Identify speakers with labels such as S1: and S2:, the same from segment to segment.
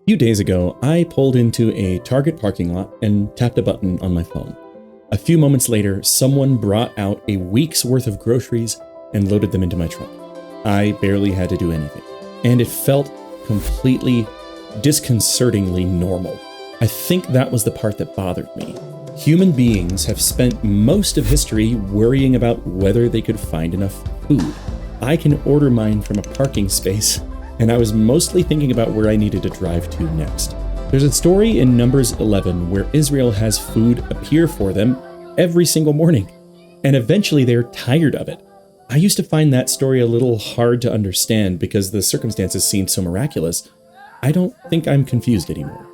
S1: few days ago, I pulled into a Target parking lot and tapped a button on my phone. A few moments later, someone brought out a week's worth of groceries and loaded them into my trunk. I barely had to do anything, and it felt completely disconcertingly normal. I think that was the part that bothered me. Human beings have spent most of history worrying about whether they could find enough food. I can order mine from a parking space, and I was mostly thinking about where I needed to drive to next. There's a story in Numbers 11 where Israel has food appear for them every single morning, and eventually they're tired of it. I used to find that story a little hard to understand because the circumstances seemed so miraculous. I don't think I'm confused anymore.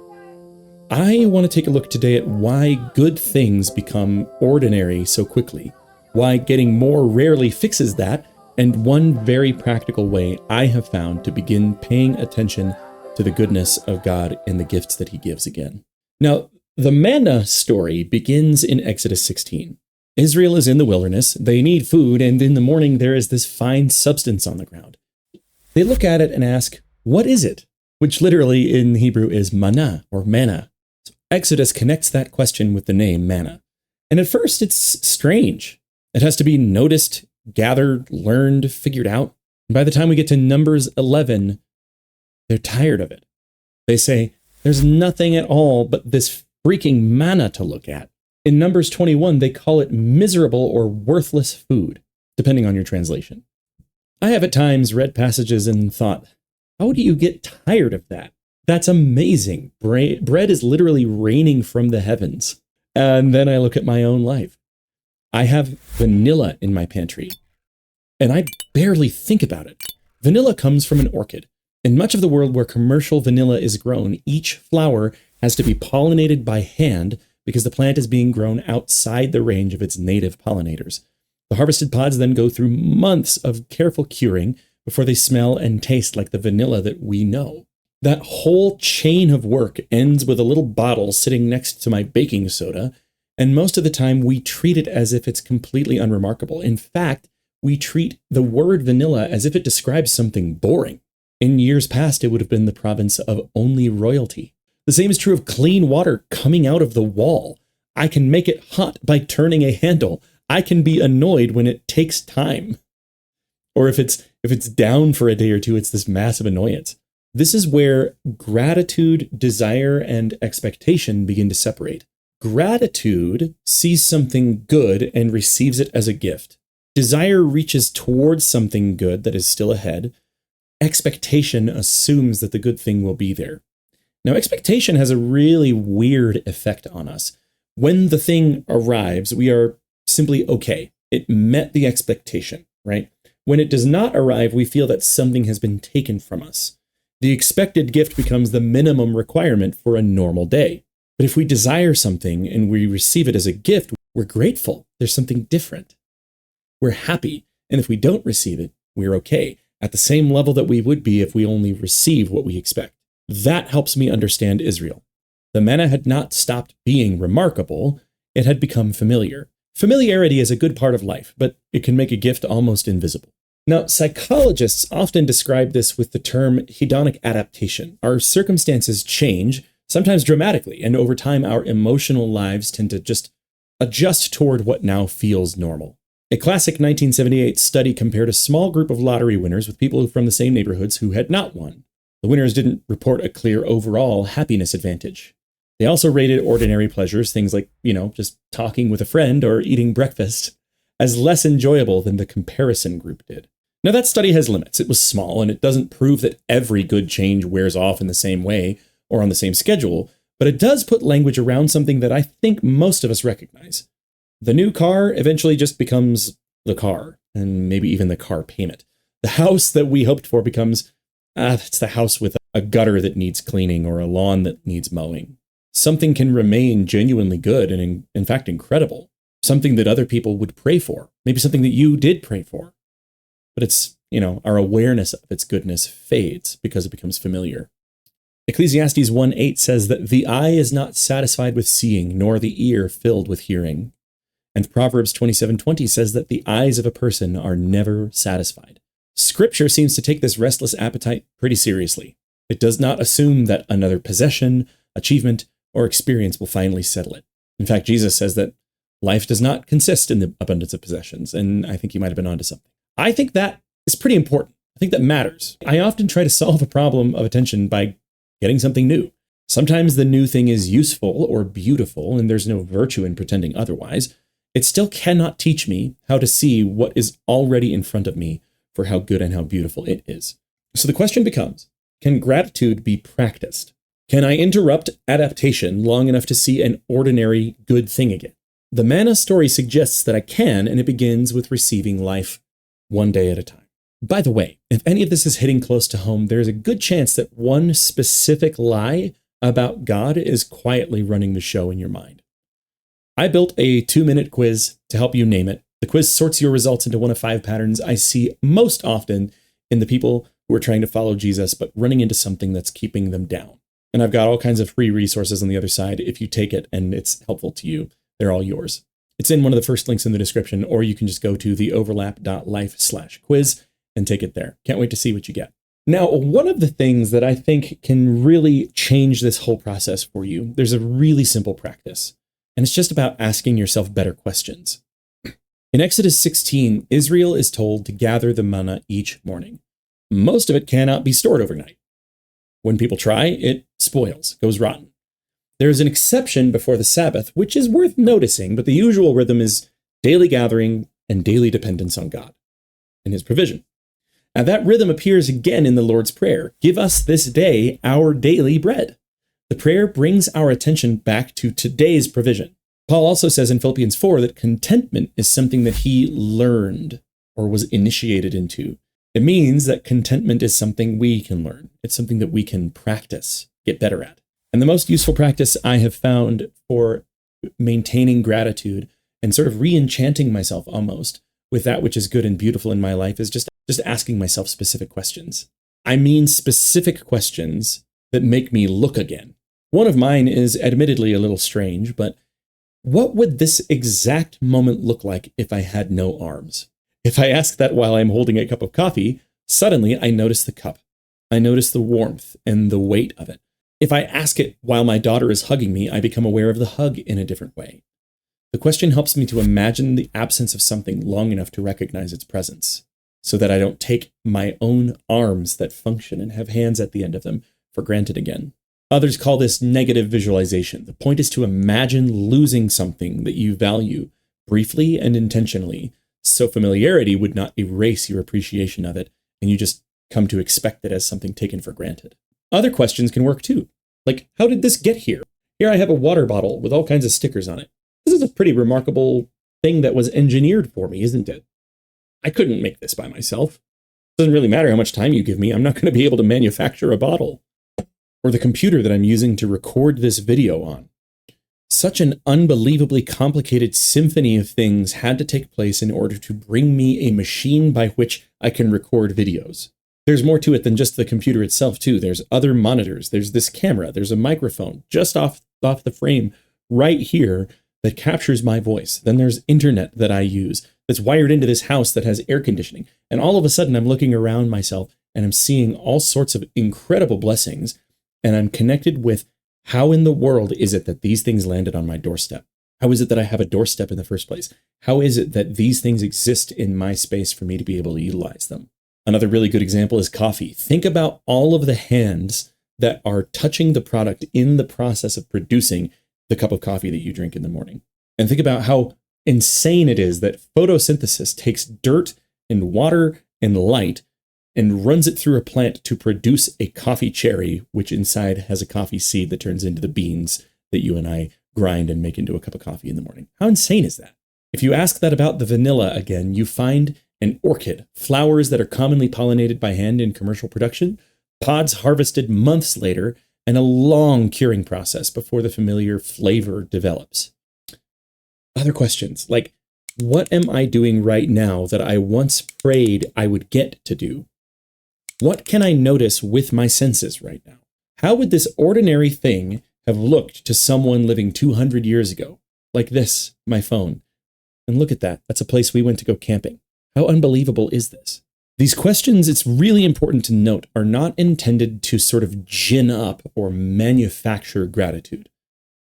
S1: I want to take a look today at why good things become ordinary so quickly, why getting more rarely fixes that, and one very practical way I have found to begin paying attention to the goodness of God and the gifts that he gives again. Now, the manna story begins in Exodus 16. Israel is in the wilderness, they need food, and in the morning there is this fine substance on the ground. They look at it and ask, "What is it?" Which literally in Hebrew is manna or manna. So Exodus connects that question with the name manna. And at first it's strange. It has to be noticed, gathered, learned, figured out. And by the time we get to Numbers 11, they're tired of it. They say, there's nothing at all but this freaking manna to look at. In Numbers 21, they call it miserable or worthless food, depending on your translation. I have at times read passages and thought, how do you get tired of that? That's amazing. Bread is literally raining from the heavens. And then I look at my own life. I have vanilla in my pantry, and I barely think about it. Vanilla comes from an orchid. In much of the world where commercial vanilla is grown, each flower has to be pollinated by hand because the plant is being grown outside the range of its native pollinators. The harvested pods then go through months of careful curing before they smell and taste like the vanilla that we know. That whole chain of work ends with a little bottle sitting next to my baking soda, and most of the time we treat it as if it's completely unremarkable. In fact, we treat the word vanilla as if it describes something boring. In years past, it would have been the province of only royalty. The same is true of clean water coming out of the wall. I can make it hot by turning a handle. I can be annoyed when it takes time. Or if it's down for a day or two, it's this massive annoyance. This is where gratitude, desire, and expectation begin to separate. Gratitude sees something good and receives it as a gift. Desire reaches towards something good that is still ahead. Expectation assumes that the good thing will be there. Now, expectation has a really weird effect on us. When the thing arrives, we are simply okay. It met the expectation, right? When it does not arrive, we feel that something has been taken from us. The expected gift becomes the minimum requirement for a normal day. But if we desire something and we receive it as a gift, we're grateful. There's something different. We're happy. And if we don't receive it, we're okay, at the same level that we would be if we only receive what we expect. That helps me understand Israel. The manna had not stopped being remarkable, it had become familiar. Familiarity is a good part of life, but it can make a gift almost invisible. Now, psychologists often describe this with the term hedonic adaptation. Our circumstances change, sometimes dramatically, and over time our emotional lives tend to just adjust toward what now feels normal. A classic 1978 study compared a small group of lottery winners with people from the same neighborhoods who had not won. The winners didn't report a clear overall happiness advantage. They also rated ordinary pleasures, things like, just talking with a friend or eating breakfast, as less enjoyable than the comparison group did. Now, that study has limits. It was small, and it doesn't prove that every good change wears off in the same way or on the same schedule, but it does put language around something that I think most of us recognize. The new car eventually just becomes the car, and maybe even the car payment. The house that we hoped for becomes, it's the house with a gutter that needs cleaning or a lawn that needs mowing. Something can remain genuinely good and, in fact, incredible. Something that other people would pray for. Maybe something that you did pray for. But it's, our awareness of its goodness fades because it becomes familiar. Ecclesiastes 1:8 says that the eye is not satisfied with seeing, nor the ear filled with hearing. And Proverbs 27:20 says that the eyes of a person are never satisfied. Scripture seems to take this restless appetite pretty seriously. It does not assume that another possession, achievement, or experience will finally settle it. In fact, Jesus says that life does not consist in the abundance of possessions, and I think he might have been onto something. I think that is pretty important. I think that matters. I often try to solve a problem of attention by getting something new. Sometimes the new thing is useful or beautiful, and there's no virtue in pretending otherwise. It still cannot teach me how to see what is already in front of me for how good and how beautiful it is. So the question becomes, can gratitude be practiced? Can I interrupt adaptation long enough to see an ordinary good thing again? The manna story suggests that I can, and it begins with receiving life one day at a time. By the way, if any of this is hitting close to home, there's a good chance that one specific lie about God is quietly running the show in your mind. I built a 2-minute quiz to help you name it. The quiz sorts your results into one of 5 patterns I see most often in the people who are trying to follow Jesus, but running into something that's keeping them down. And I've got all kinds of free resources on the other side. If you take it and it's helpful to you, they're all yours. It's in one of the first links in the description, or you can just go to theoverlap.life/quiz and take it there. Can't wait to see what you get. Now, one of the things that I think can really change this whole process for you, there's a really simple practice, and it's just about asking yourself better questions. In Exodus 16, Israel is told to gather the manna each morning. Most of it cannot be stored overnight. When people try, it spoils, goes rotten. There is an exception before the Sabbath, which is worth noticing, but the usual rhythm is daily gathering and daily dependence on God and his provision. Now that rhythm appears again in the Lord's Prayer. Give us this day our daily bread. The prayer brings our attention back to today's provision. Paul also says in Philippians 4 that contentment is something that he learned or was initiated into. It means that contentment is something we can learn. It's something that we can practice, get better at. And the most useful practice I have found for maintaining gratitude and sort of re-enchanting myself almost with that which is good and beautiful in my life is just asking myself specific questions. I mean specific questions that make me look again. One of mine is admittedly a little strange, but what would this exact moment look like if I had no arms? If I ask that while I'm holding a cup of coffee, suddenly I notice the cup. I notice the warmth and the weight of it. If I ask it while my daughter is hugging me, I become aware of the hug in a different way. The question helps me to imagine the absence of something long enough to recognize its presence, so that I don't take my own arms that function and have hands at the end of them for granted again. Others call this negative visualization. The point is to imagine losing something that you value briefly and intentionally, so familiarity would not erase your appreciation of it, and you just come to expect it as something taken for granted. Other questions can work too. Like, how did this get here? Here I have a water bottle with all kinds of stickers on it. This is a pretty remarkable thing that was engineered for me, isn't it? I couldn't make this by myself. It doesn't really matter how much time you give me. I'm not going to be able to manufacture a bottle. Or the computer that I'm using to record this video on. Such an unbelievably complicated symphony of things had to take place in order to bring me a machine by which I can record videos. There's more to it than just the computer itself, too. There's other monitors. There's this camera. There's a microphone just off the frame right here that captures my voice. Then there's internet that I use that's wired into this house that has air conditioning. And all of a sudden, I'm looking around myself and I'm seeing all sorts of incredible blessings. And I'm connected with how in the world is it that these things landed on my doorstep? How is it that I have a doorstep in the first place? How is it that these things exist in my space for me to be able to utilize them? Another really good example is coffee. Think about all of the hands that are touching the product in the process of producing the cup of coffee that you drink in the morning. And think about how insane it is that photosynthesis takes dirt and water and light and runs it through a plant to produce a coffee cherry, which inside has a coffee seed that turns into the beans that you and I grind and make into a cup of coffee in the morning. How insane is that? If you ask that about the vanilla again, you find an orchid, flowers that are commonly pollinated by hand in commercial production, pods harvested months later, and a long curing process before the familiar flavor develops. Other questions, like, what am I doing right now that I once prayed I would get to do? What can I notice with my senses right now? How would this ordinary thing have looked to someone living 200 years ago? Like this, my phone. And look at that. That's a place we went to go camping. How unbelievable is this? These questions, it's really important to note, are not intended to sort of gin up or manufacture gratitude.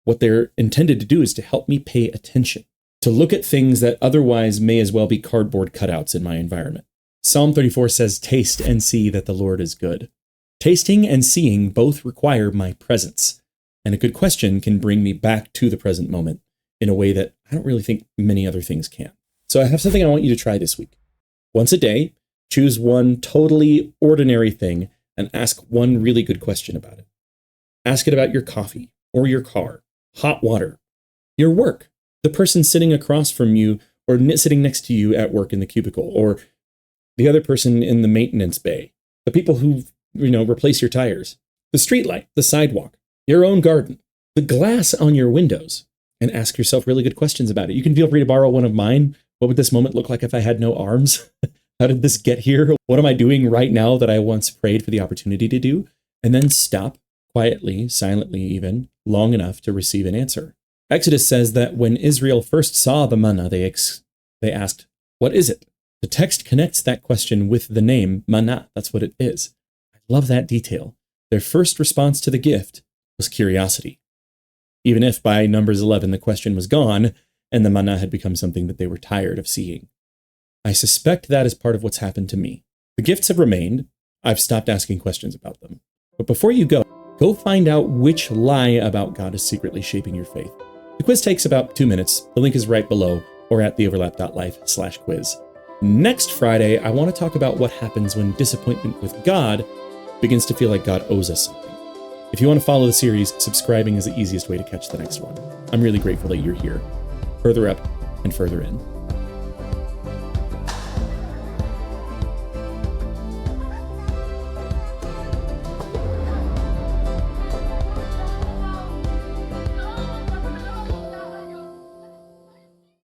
S1: What they're intended to do is to help me pay attention, to look at things that otherwise may as well be cardboard cutouts in my environment. Psalm 34 says, "Taste and see that the Lord is good." Tasting and seeing both require my presence, and a good question can bring me back to the present moment in a way that I don't really think many other things can. So I have something I want you to try this week. Once a day, choose one totally ordinary thing and ask one really good question about it. Ask it about your coffee or your car, hot water, your work, the person sitting across from you or sitting next to you at work in the cubicle, or the other person in the maintenance bay, the people who, replace your tires, the streetlight, the sidewalk, your own garden, the glass on your windows, and ask yourself really good questions about it. You can feel free to borrow one of mine. What would this moment look like if I had no arms? How did this get here? What am I doing right now that I once prayed for the opportunity to do? And then stop quietly, silently even, long enough to receive an answer. Exodus says that when Israel first saw the manna, they asked, "What is it?" The text connects that question with the name manna. That's what it is. I love that detail. Their first response to the gift was curiosity, even if by Numbers 11 the question was gone and the manna had become something that they were tired of seeing. I suspect that is part of what's happened to me. The gifts have remained. I've stopped asking questions about them. But before you go find out which lie about God is secretly shaping your faith. The quiz takes about 2 minutes. The link is right below or at theoverlap.life/quiz. Next Friday, I want to talk about what happens when disappointment with God begins to feel like God owes us something. If you want to follow the series, subscribing is the easiest way to catch the next one. I'm really grateful that you're here. Further up and further in.